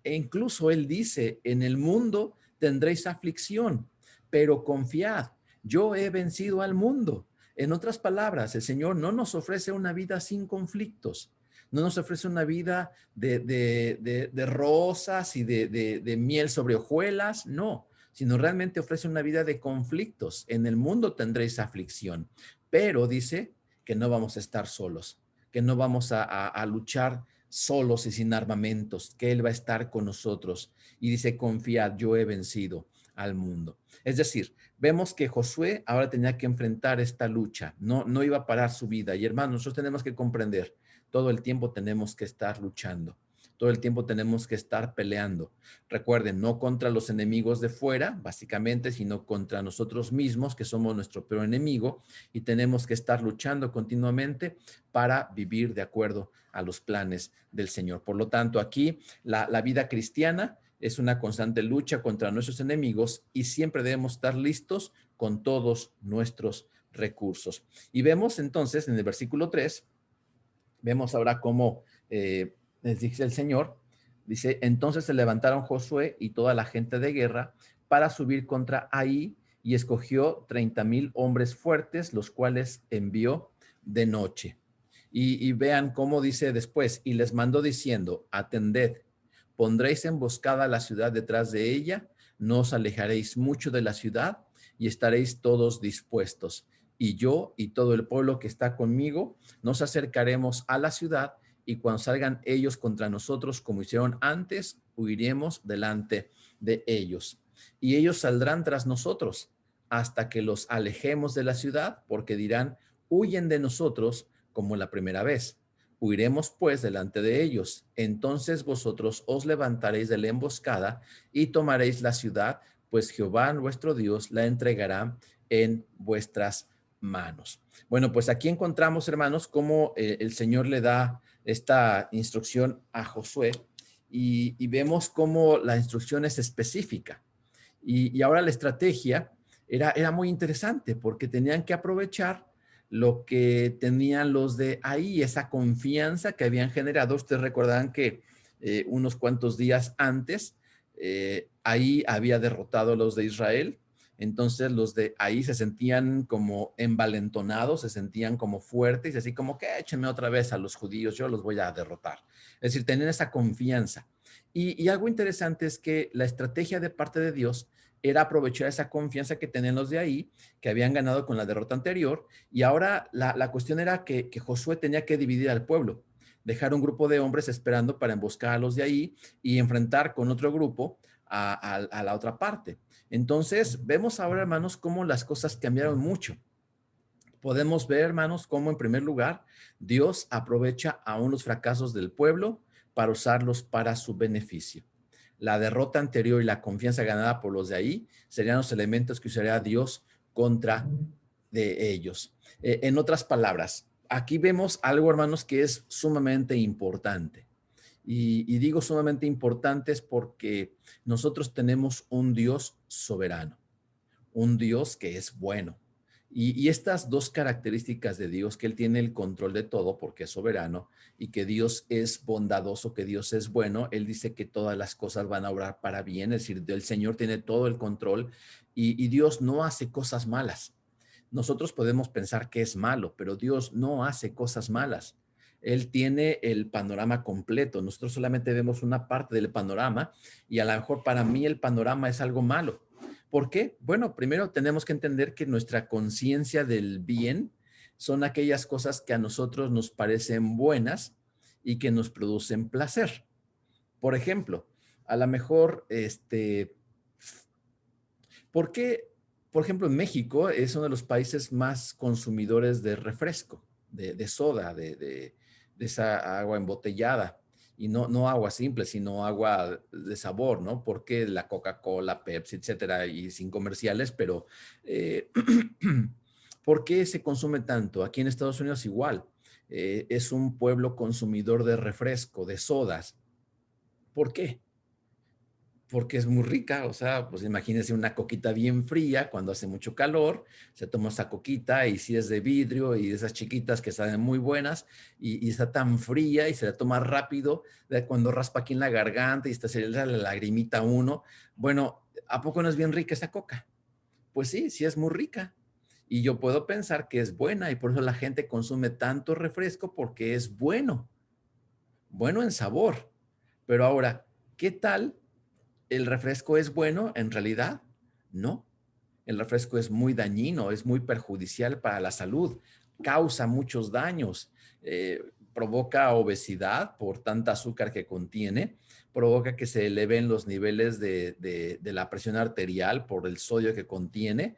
E incluso Él dice, en el mundo tendréis aflicción, pero confiad, yo he vencido al mundo. En otras palabras, el Señor no nos ofrece una vida sin conflictos, no nos ofrece una vida de rosas y de miel sobre hojuelas, no, sino realmente ofrece una vida de conflictos. En el mundo tendréis aflicción, pero dice que no vamos a estar solos, que no vamos a luchar solos y sin armamentos, que Él va a estar con nosotros. Y dice, confiad, yo he vencido al mundo. Es decir, vemos que Josué ahora tenía que enfrentar esta lucha, no iba a parar su vida. Y hermanos, nosotros tenemos que comprender, todo el tiempo tenemos que estar luchando. Todo el tiempo tenemos que estar peleando. Recuerden, no contra los enemigos de fuera, básicamente, sino contra nosotros mismos, que somos nuestro peor enemigo, y tenemos que estar luchando continuamente para vivir de acuerdo a los planes del Señor. Por lo tanto, aquí la vida cristiana es una constante lucha contra nuestros enemigos y siempre debemos estar listos con todos nuestros recursos. Y vemos entonces en el versículo 3, vemos ahora cómo les dice el Señor, dice, entonces se levantaron Josué y toda la gente de guerra para subir contra Ai y escogió 30,000 hombres fuertes, los cuales envió de noche. Y vean cómo dice después, y les mandó diciendo, atended, pondréis emboscada la ciudad detrás de ella, no os alejaréis mucho de la ciudad y estaréis todos dispuestos. Y yo y todo el pueblo que está conmigo nos acercaremos a la ciudad y cuando salgan ellos contra nosotros como hicieron antes, huiremos delante de ellos. Y ellos saldrán tras nosotros hasta que los alejemos de la ciudad, porque dirán, huyen de nosotros como la primera vez. Huiremos pues delante de ellos. Entonces vosotros os levantaréis de la emboscada y tomaréis la ciudad, pues Jehová vuestro Dios la entregará en vuestras manos. Bueno, pues aquí encontramos, hermanos, cómo el Señor le da esta instrucción a Josué y vemos cómo la instrucción es específica. Y ahora la estrategia era muy interesante porque tenían que aprovechar lo que tenían los de ahí, esa confianza que habían generado. Ustedes recordarán que unos cuantos días antes, ahí había derrotado a los de Israel. Entonces los de ahí se sentían como envalentonados, se sentían como fuertes, y así como que échenme otra vez a los judíos, yo los voy a derrotar. Es decir, tenían esa confianza. Y algo interesante es que la estrategia de parte de Dios era aprovechar esa confianza que tenían los de ahí, que habían ganado con la derrota anterior, y ahora la cuestión era que Josué tenía que dividir al pueblo, dejar un grupo de hombres esperando para emboscar a los de ahí y enfrentar con otro grupo a la otra parte. Entonces, vemos ahora, hermanos, cómo las cosas cambiaron mucho. Podemos ver, hermanos, cómo en primer lugar Dios aprovecha aún los fracasos del pueblo para usarlos para su beneficio. La derrota anterior y la confianza ganada por los de ahí serían los elementos que usaría Dios contra de ellos. En otras palabras, aquí vemos algo, hermanos, que es sumamente importante. Y digo sumamente importante es porque nosotros tenemos un Dios soberano, un Dios que es bueno. Y estas dos características de Dios, que Él tiene el control de todo porque es soberano y que Dios es bondadoso, que Dios es bueno, Él dice que todas las cosas van a obrar para bien, es decir, el Señor tiene todo el control y Dios no hace cosas malas. nosotros podemos pensar que es malo, pero Dios no hace cosas malas. Él tiene el panorama completo. Nosotros solamente vemos una parte del panorama y a lo mejor para mí el panorama es algo malo. ¿Por qué? Bueno, primero tenemos que entender que nuestra conciencia del bien son aquellas cosas que a nosotros nos parecen buenas y que nos producen placer. Por ejemplo, a lo mejor, ¿por qué? Por ejemplo, en México es uno de los países más consumidores de refresco, de soda, de esa agua embotellada. Y no agua simple, sino agua de sabor, ¿no? Porque la Coca-Cola, Pepsi, etcétera, y sin comerciales, pero eh, ¿por qué se consume tanto? Aquí en Estados Unidos igual. Es un pueblo consumidor de refresco, de sodas. ¿Por qué? Porque es muy rica, o sea, pues imagínense una coquita bien fría cuando hace mucho calor, se toma esa coquita y si es de vidrio y de esas chiquitas que saben muy buenas y está tan fría y se la toma rápido, de cuando raspa aquí en la garganta y se le da la lagrimita a uno, bueno, ¿a poco no es bien rica esa coca? Pues sí, sí es muy rica. Y yo puedo pensar que es buena y por eso la gente consume tanto refresco porque es bueno, bueno en sabor. Pero ahora, ¿qué tal el refresco es bueno? En realidad, no. El refresco es muy dañino, es muy perjudicial para la salud, causa muchos daños, provoca obesidad por tanta azúcar que contiene, provoca que se eleven los niveles de la presión arterial por el sodio que contiene,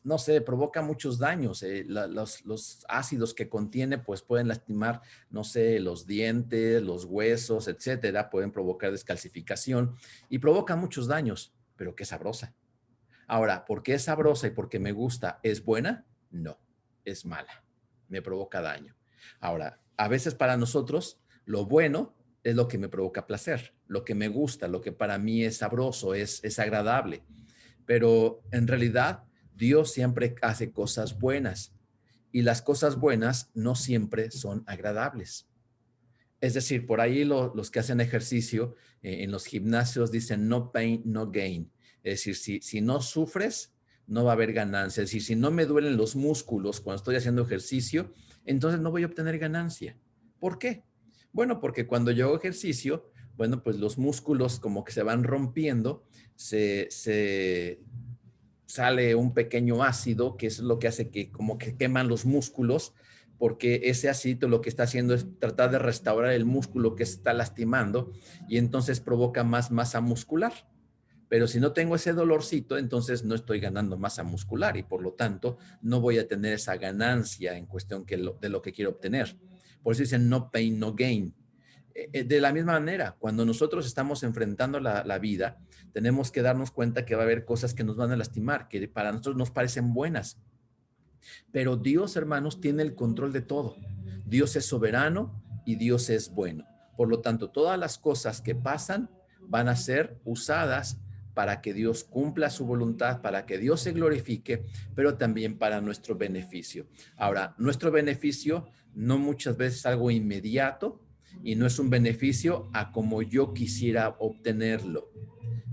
no sé, provoca muchos daños. Los ácidos que contiene pues pueden lastimar, no sé, los dientes, los huesos, etcétera, pueden provocar descalcificación y provoca muchos daños, pero qué sabrosa. Ahora, ¿por qué es sabrosa y porque me gusta es buena? No, es mala, me provoca daño. Ahora, a veces para nosotros lo bueno es lo que me provoca placer, lo que me gusta, lo que para mí es sabroso, es agradable. Pero en realidad Dios siempre hace cosas buenas y las cosas buenas no siempre son agradables. Es decir, por ahí los que hacen ejercicio en los gimnasios dicen no pain, no gain. Es decir, si no sufres, no va a haber ganancia. Es decir, si no me duelen los músculos cuando estoy haciendo ejercicio, entonces no voy a obtener ganancia. ¿Por qué? Bueno, porque cuando yo hago ejercicio, bueno, pues los músculos como que se van rompiendo, se sale un pequeño ácido, que es lo que hace que como que queman los músculos, porque ese ácido lo que está haciendo es tratar de restaurar el músculo que se está lastimando y entonces provoca más masa muscular. Pero si no tengo ese dolorcito, entonces no estoy ganando masa muscular y por lo tanto no voy a tener esa ganancia en cuestión de lo que quiero obtener. Por eso dicen no pain, no gain. De la misma manera, cuando nosotros estamos enfrentando la vida, tenemos que darnos cuenta que va a haber cosas que nos van a lastimar, que para nosotros nos parecen buenas. Pero Dios, hermanos, tiene el control de todo. Dios es soberano y Dios es bueno. Por lo tanto, todas las cosas que pasan van a ser usadas para que Dios cumpla su voluntad, para que Dios se glorifique, pero también para nuestro beneficio. Ahora, nuestro beneficio no muchas veces es algo inmediato y no es un beneficio a como yo quisiera obtenerlo.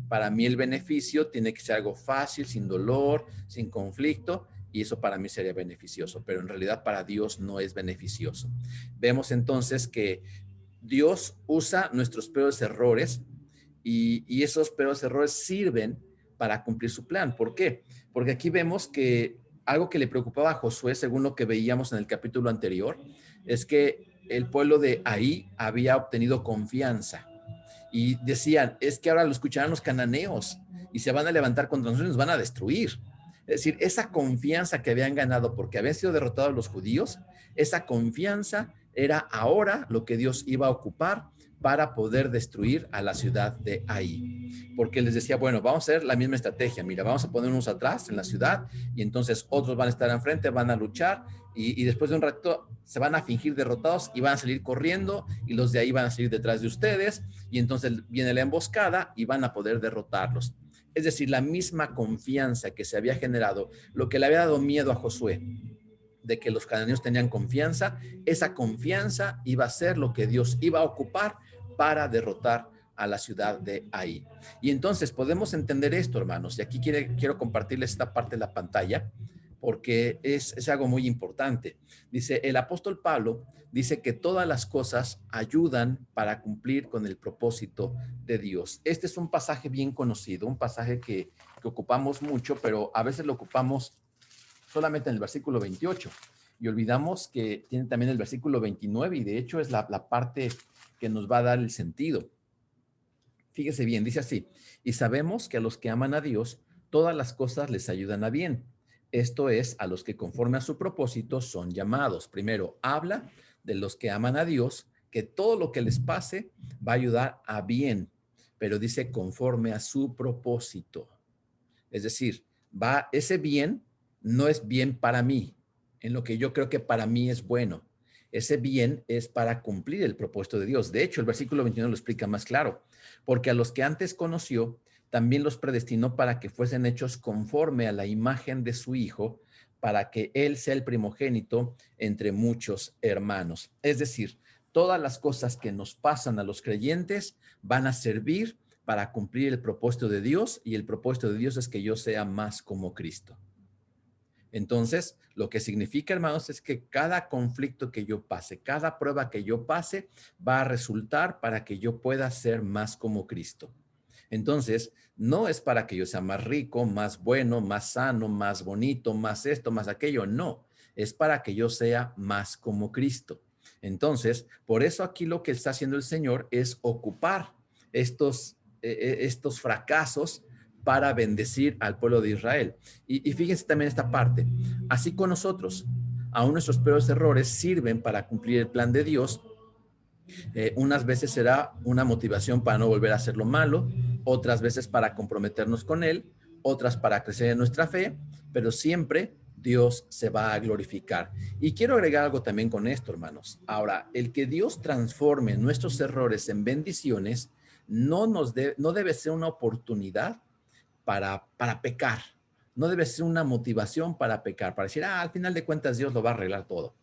Para mí el beneficio tiene que ser algo fácil, sin dolor, sin conflicto, y eso para mí sería beneficioso, pero en realidad para Dios no es beneficioso. Vemos entonces que Dios usa nuestros peores errores y esos peores errores sirven para cumplir su plan. ¿Por qué? Porque aquí vemos que algo que le preocupaba a Josué, según lo que veíamos en el capítulo anterior, es que el pueblo de Ahí había obtenido confianza y decían, es que ahora lo escucharán los cananeos y se van a levantar contra nosotros y nos van a destruir. Es decir, esa confianza que habían ganado porque habían sido derrotados los judíos, esa confianza era ahora lo que Dios iba a ocupar para poder destruir a la ciudad de Ahí. Porque les decía, bueno, vamos a hacer la misma estrategia. Mira, vamos a ponernos atrás en la ciudad y entonces otros van a estar enfrente, van a luchar y después de un rato se van a fingir derrotados y van a salir corriendo y los de ahí van a salir detrás de ustedes y entonces viene la emboscada y van a poder derrotarlos. Es decir, la misma confianza que se había generado, lo que le había dado miedo a Josué, de que los cananeos tenían confianza, esa confianza iba a ser lo que Dios iba a ocupar para derrotar a la ciudad de Ahí. Y entonces podemos entender esto, hermanos, y aquí quiero compartirles esta parte de la pantalla porque es algo muy importante. Dice, el apóstol Pablo dice que todas las cosas ayudan para cumplir con el propósito de Dios. Este es un pasaje bien conocido, un pasaje que ocupamos mucho, pero a veces lo ocupamos solamente en el versículo 28 y olvidamos que tiene también el versículo 29 y de hecho es la parte que nos va a dar el sentido. Fíjese bien, dice así, y sabemos que a los que aman a Dios, todas las cosas les ayudan a bien. Esto es, a los que conforme a su propósito son llamados. Primero, habla de los que aman a Dios, que todo lo que les pase va a ayudar a bien, pero dice conforme a su propósito. Es decir, ese bien no es bien para mí, en lo que yo creo que para mí es bueno. Ese bien es para cumplir el propósito de Dios. De hecho, el versículo 21 lo explica más claro, porque a los que antes conoció, también los predestinó para que fuesen hechos conforme a la imagen de su Hijo, para que Él sea el primogénito entre muchos hermanos. Es decir, todas las cosas que nos pasan a los creyentes van a servir para cumplir el propósito de Dios, y el propósito de Dios es que yo sea más como Cristo. Entonces, lo que significa, hermanos, es que cada conflicto que yo pase, cada prueba que yo pase, va a resultar para que yo pueda ser más como Cristo. Entonces, no es para que yo sea más rico, más bueno, más sano, más bonito, más esto, más aquello, no, es para que yo sea más como Cristo. Entonces, por eso aquí lo que está haciendo el Señor es ocupar estos fracasos para bendecir al pueblo de Israel. Y fíjense también esta parte, así con nosotros, aún nuestros peores errores sirven para cumplir el plan de Dios. Unas veces será una motivación para no volver a hacer lo malo, otras veces para comprometernos con Él, otras para crecer en nuestra fe, pero siempre Dios se va a glorificar. Y quiero agregar algo también con esto, hermanos. Ahora, el que Dios transforme nuestros errores en bendiciones no debe ser una oportunidad para pecar. No debe ser una motivación para pecar, para decir, al final de cuentas Dios lo va a arreglar todo.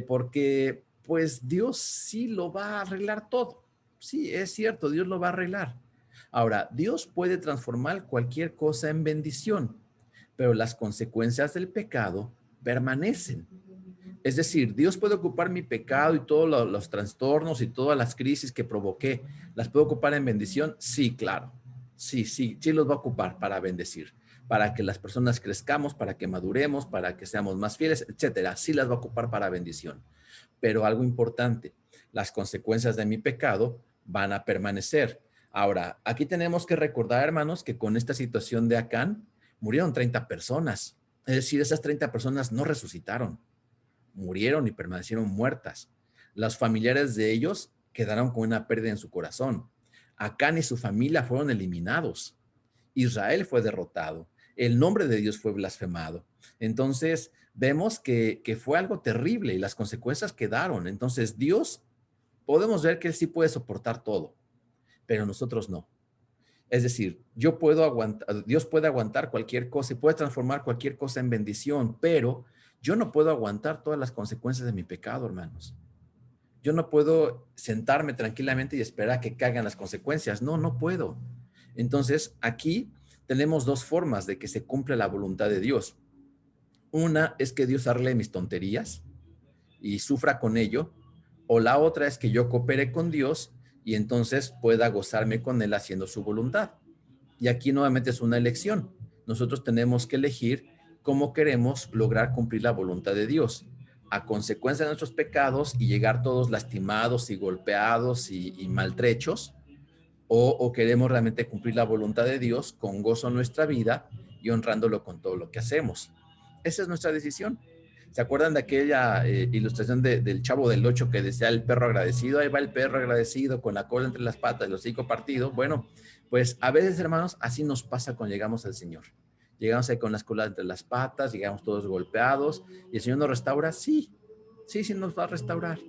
Porque pues Dios sí lo va a arreglar todo. Sí, es cierto, Dios lo va a arreglar. Ahora, Dios puede transformar cualquier cosa en bendición, pero las consecuencias del pecado permanecen. Es decir, Dios puede ocupar mi pecado y todos los trastornos y todas las crisis que provoqué, ¿las puede ocupar en bendición? Sí, claro. Sí los va a ocupar para bendecir, para que las personas crezcamos, para que maduremos, para que seamos más fieles, etcétera. Sí las va a ocupar para bendición. Pero algo importante, las consecuencias de mi pecado van a permanecer. Ahora, aquí tenemos que recordar, hermanos, que con esta situación de Acán murieron 30 personas. Es decir, esas 30 personas no resucitaron, murieron y permanecieron muertas. Los familiares de ellos quedaron con una pérdida en su corazón. Acán y su familia fueron eliminados. Israel fue derrotado. El nombre de Dios fue blasfemado. Entonces, vemos que fue algo terrible y las consecuencias quedaron. Entonces, Dios, podemos ver que Él sí puede soportar todo, pero nosotros no. Es decir, yo puedo aguantar, Dios puede aguantar cualquier cosa y puede transformar cualquier cosa en bendición, pero yo no puedo aguantar todas las consecuencias de mi pecado, hermanos. Yo no puedo sentarme tranquilamente y esperar a que caigan las consecuencias. No, no puedo. Entonces, aquí tenemos dos formas de que se cumpla la voluntad de Dios. Una es que Dios arregle mis tonterías y sufra con ello, o la otra es que yo coopere con Dios y entonces pueda gozarme con Él haciendo su voluntad. Y aquí nuevamente es una elección. Nosotros tenemos que elegir cómo queremos lograr cumplir la voluntad de Dios, a consecuencia de nuestros pecados y llegar todos lastimados y golpeados y maltrechos, o queremos realmente cumplir la voluntad de Dios con gozo en nuestra vida y honrándolo con todo lo que hacemos. Esa es nuestra decisión. ¿Se acuerdan de aquella ilustración del Chavo del Ocho que decía el perro agradecido? Ahí va el perro agradecido con la cola entre las patas, el hocico partido. Bueno, pues a veces, hermanos, así nos pasa cuando llegamos al Señor. Llegamos ahí con las colas entre las patas, llegamos todos golpeados y el Señor nos restaura. Sí nos va a restaurar,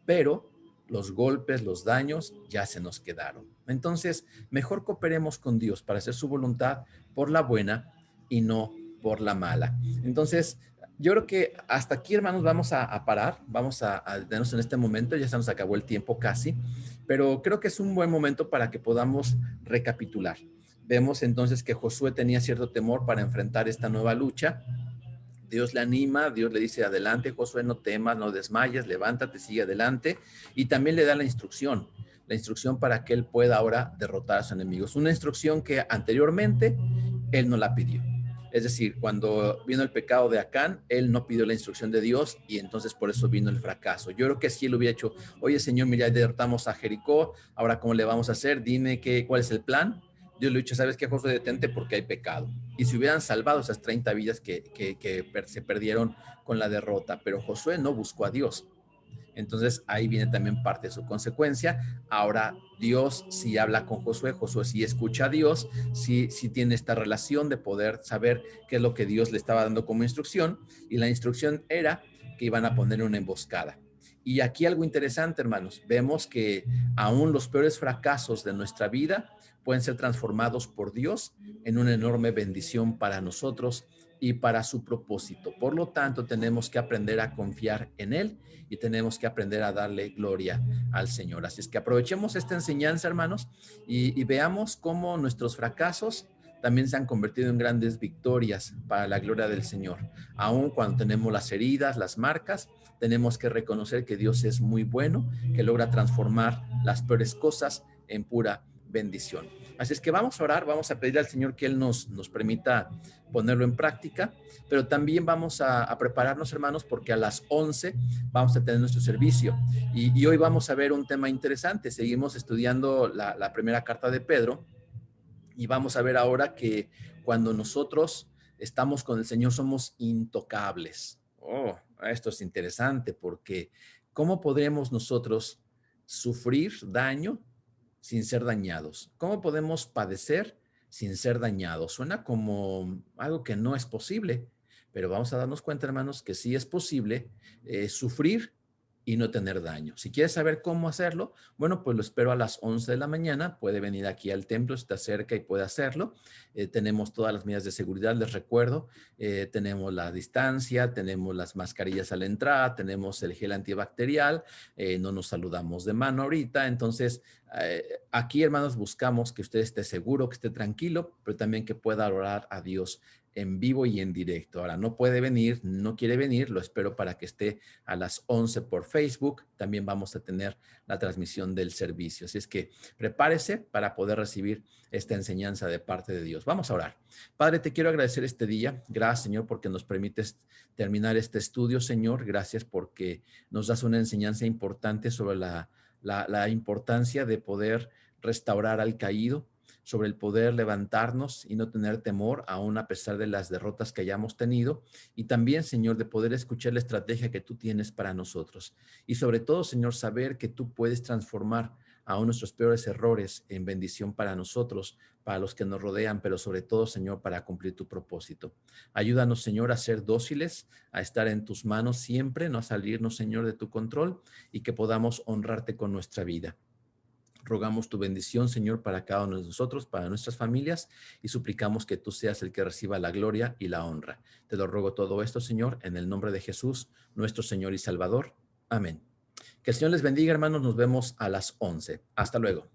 pero los golpes, los daños ya se nos quedaron. Entonces, mejor cooperemos con Dios para hacer su voluntad por la buena y no por la mala. Entonces, yo creo que hasta aquí, hermanos, vamos a parar, vamos a detenernos en este momento, ya se nos acabó el tiempo casi, pero creo que es un buen momento para que podamos recapitular. Vemos entonces que Josué tenía cierto temor para enfrentar esta nueva lucha, Dios le anima, Dios le dice, adelante, Josué, no temas, no desmayes, levántate, sigue adelante. Y también le da la instrucción para que él pueda ahora derrotar a sus enemigos. Una instrucción que anteriormente él no la pidió. Es decir, cuando vino el pecado de Acán, él no pidió la instrucción de Dios y entonces por eso vino el fracaso. Yo creo que si él hubiera hecho, oye Señor, mira, ya derrotamos a Jericó, ahora ¿cómo le vamos a hacer? Dime cuál es el plan. Dios le ha dicho, ¿sabes qué, Josué? Detente porque hay pecado. Y se hubieran salvado esas 30 vidas que se perdieron con la derrota, pero Josué no buscó a Dios. Entonces ahí viene también parte de su consecuencia. Ahora Dios sí habla con Josué, Josué sí escucha a Dios, sí tiene esta relación de poder saber qué es lo que Dios le estaba dando como instrucción, y la instrucción era que iban a poner una emboscada. Y aquí algo interesante, hermanos, vemos que aún los peores fracasos de nuestra vida pueden ser transformados por Dios en una enorme bendición para nosotros y para su propósito. Por lo tanto, tenemos que aprender a confiar en Él y tenemos que aprender a darle gloria al Señor. Así es que aprovechemos esta enseñanza, hermanos, y veamos cómo nuestros fracasos también se han convertido en grandes victorias para la gloria del Señor. Aún cuando tenemos las heridas, las marcas, tenemos que reconocer que Dios es muy bueno, que logra transformar las peores cosas en pura bendición. Así es que vamos a orar, vamos a pedir al Señor que Él nos permita ponerlo en práctica, pero también vamos a prepararnos, hermanos, porque a las 11 vamos a tener nuestro servicio. Y hoy vamos a ver un tema interesante. Seguimos estudiando la primera carta de Pedro y vamos a ver ahora que cuando nosotros estamos con el Señor somos intocables. Oh, esto es interesante porque ¿cómo podremos nosotros sufrir daño sin ser dañados? ¿Cómo podemos padecer sin ser dañados? Suena como algo que no es posible, pero vamos a darnos cuenta, hermanos, que sí es posible sufrir y no tener daño. Si quieres saber cómo hacerlo, bueno, pues lo espero a las 11 de la mañana. Puede venir aquí al templo, está cerca y puede hacerlo. Tenemos todas las medidas de seguridad, les recuerdo. Tenemos la distancia, tenemos las mascarillas a la entrada, tenemos el gel antibacterial, no nos saludamos de mano ahorita. Entonces, aquí, hermanos, buscamos que usted esté seguro, que esté tranquilo, pero también que pueda orar a Dios en vivo y en directo. Ahora, no puede venir, no quiere venir, lo espero para que esté a las 11 por Facebook. También vamos a tener la transmisión del servicio. Así es que prepárese para poder recibir esta enseñanza de parte de Dios. Vamos a orar. Padre, te quiero agradecer este día. Gracias, Señor, porque nos permites terminar este estudio, Señor. Gracias porque nos das una enseñanza importante sobre la importancia de poder restaurar al caído, sobre el poder levantarnos y no tener temor, aún a pesar de las derrotas que hayamos tenido, y también, Señor, de poder escuchar la estrategia que tú tienes para nosotros. Y sobre todo, Señor, saber que tú puedes transformar aún nuestros peores errores en bendición para nosotros, para los que nos rodean, pero sobre todo, Señor, para cumplir tu propósito. Ayúdanos, Señor, a ser dóciles, a estar en tus manos siempre, no a salirnos, Señor, de tu control, y que podamos honrarte con nuestra vida. Rogamos tu bendición, Señor, para cada uno de nosotros, para nuestras familias, y suplicamos que tú seas el que reciba la gloria y la honra. Te lo ruego todo esto, Señor, en el nombre de Jesús, nuestro Señor y Salvador. Amén. Que el Señor les bendiga, hermanos. Nos vemos a las 11. Hasta luego.